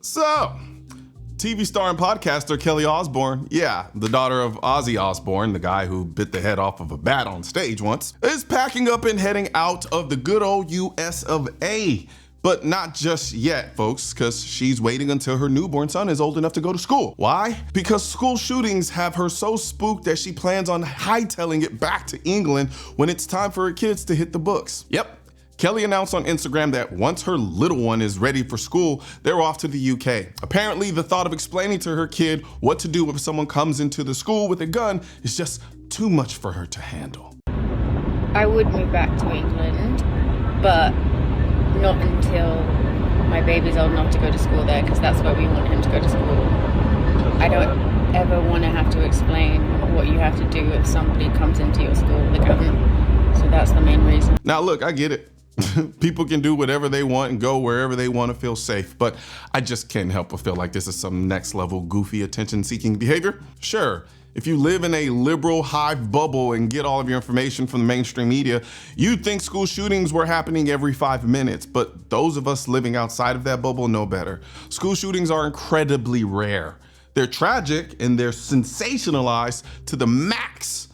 So, TV star and podcaster Kelly Osbourne, yeah, the daughter of Ozzy Osbourne, the guy who bit the head off of a bat on stage once, is packing up and heading out of the good old US of A. But not just yet, folks, because she's waiting until her newborn son is old enough to go to school. Why? Because school shootings have her so spooked that she plans on hightailing it back to England when it's time for her kids to hit the books. Yep. Kelly announced on Instagram that once her little one is ready for school, they're off to the UK. Apparently, the thought of explaining to her kid what to do if someone comes into the school with a gun is just too much for her to handle. I would move back to England, but not until my baby's old enough to go to school there, because that's where we want him to go to school. I don't ever want to have to explain what you have to do if somebody comes into your school with a gun. So that's the main reason. Now look, I get it. People can do whatever they want and go wherever they want to feel safe, but I just can't help but feel like this is some next level goofy attention-seeking behavior. Sure, if you live in a liberal hive bubble and get all of your information from the mainstream media, you'd think school shootings were happening every 5 minutes, but those of us living outside of that bubble know better. School shootings are incredibly rare. They're tragic and they're sensationalized to the max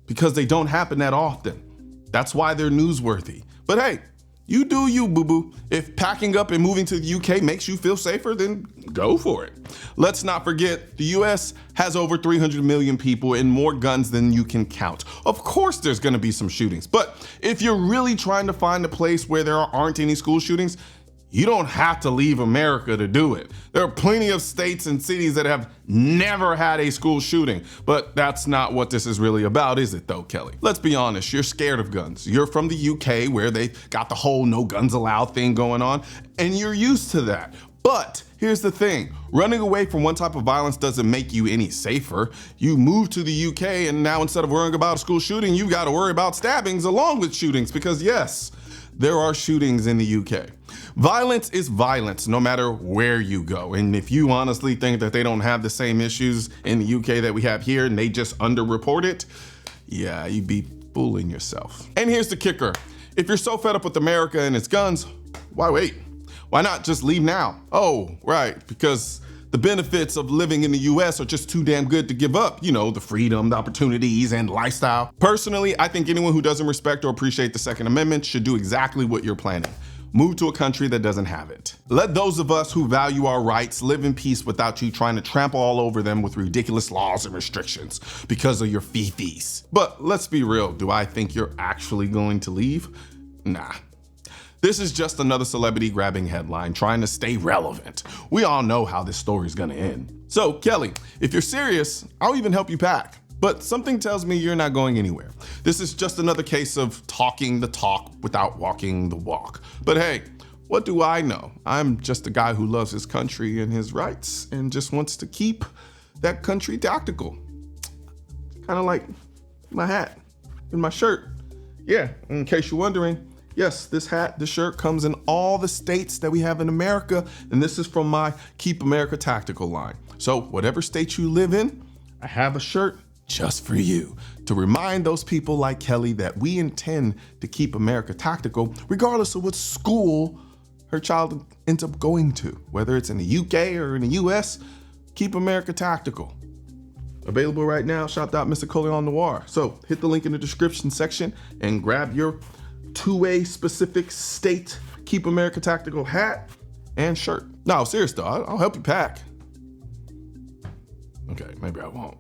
because they don't happen that often. That's why they're newsworthy. But hey, you do you, boo-boo. If packing up and moving to the UK makes you feel safer, then go for it. Let's not forget, the US has over 300 million people and more guns than you can count. Of course there's gonna be some shootings, but if you're really trying to find a place where there aren't any school shootings, you don't have to leave America to do it. There are plenty of states and cities that have never had a school shooting, but that's not what this is really about, is it though, Kelly? Let's be honest, you're scared of guns. You're from the UK where they got the whole no guns allowed thing going on, and you're used to that. But here's the thing, running away from one type of violence doesn't make you any safer. You move to the UK and now instead of worrying about a school shooting, you gotta worry about stabbings along with shootings because yes, there are shootings in the UK. Violence is violence no matter where you go. And if you honestly think that they don't have the same issues in the UK that we have here and they just underreport it, yeah, you'd be fooling yourself. And here's the kicker. If you're so fed up with America and its guns, why wait? Why not just leave now? Oh, right, because the benefits of living in the US are just too damn good to give up. You know, the freedom, the opportunities, and lifestyle. Personally, I think anyone who doesn't respect or appreciate the Second Amendment should do exactly what you're planning. Move to a country that doesn't have it. Let those of us who value our rights live in peace without you trying to trample all over them with ridiculous laws and restrictions because of your fifis. But let's be real, do I think you're actually going to leave? Nah. This is just another celebrity grabbing headline trying to stay relevant. We all know how this story's gonna end. So Kelly, if you're serious, I'll even help you pack. But something tells me you're not going anywhere. This is just another case of talking the talk without walking the walk. But hey, what do I know? I'm just a guy who loves his country and his rights and just wants to keep that country tactical. Kind of like my hat and my shirt. Yeah, in case you're wondering, yes, this hat, this shirt comes in all the states that we have in America, and this is from my Keep America Tactical line. So whatever state you live in, I have a shirt just for you to remind those people like Kelly that we intend to keep America tactical regardless of what school her child ends up going to, whether it's in the UK or in the US. Keep America tactical. Available right now, shop.Mr. Colion Noir. So hit the link in the description section and grab your 2A specific state Keep America Tactical hat and shirt. No, serious though, I'll help you pack. Okay, maybe I won't.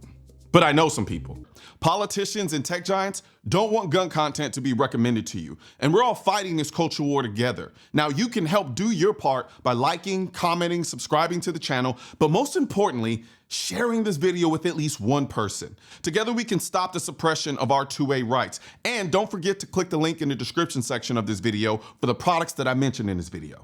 But I know some people. Politicians and tech giants don't want gun content to be recommended to you. And we're all fighting this culture war together. Now you can help do your part by liking, commenting, subscribing to the channel, but most importantly, sharing this video with at least one person. Together we can stop the suppression of our 2A rights. And don't forget to click the link in the description section of this video for the products that I mentioned in this video.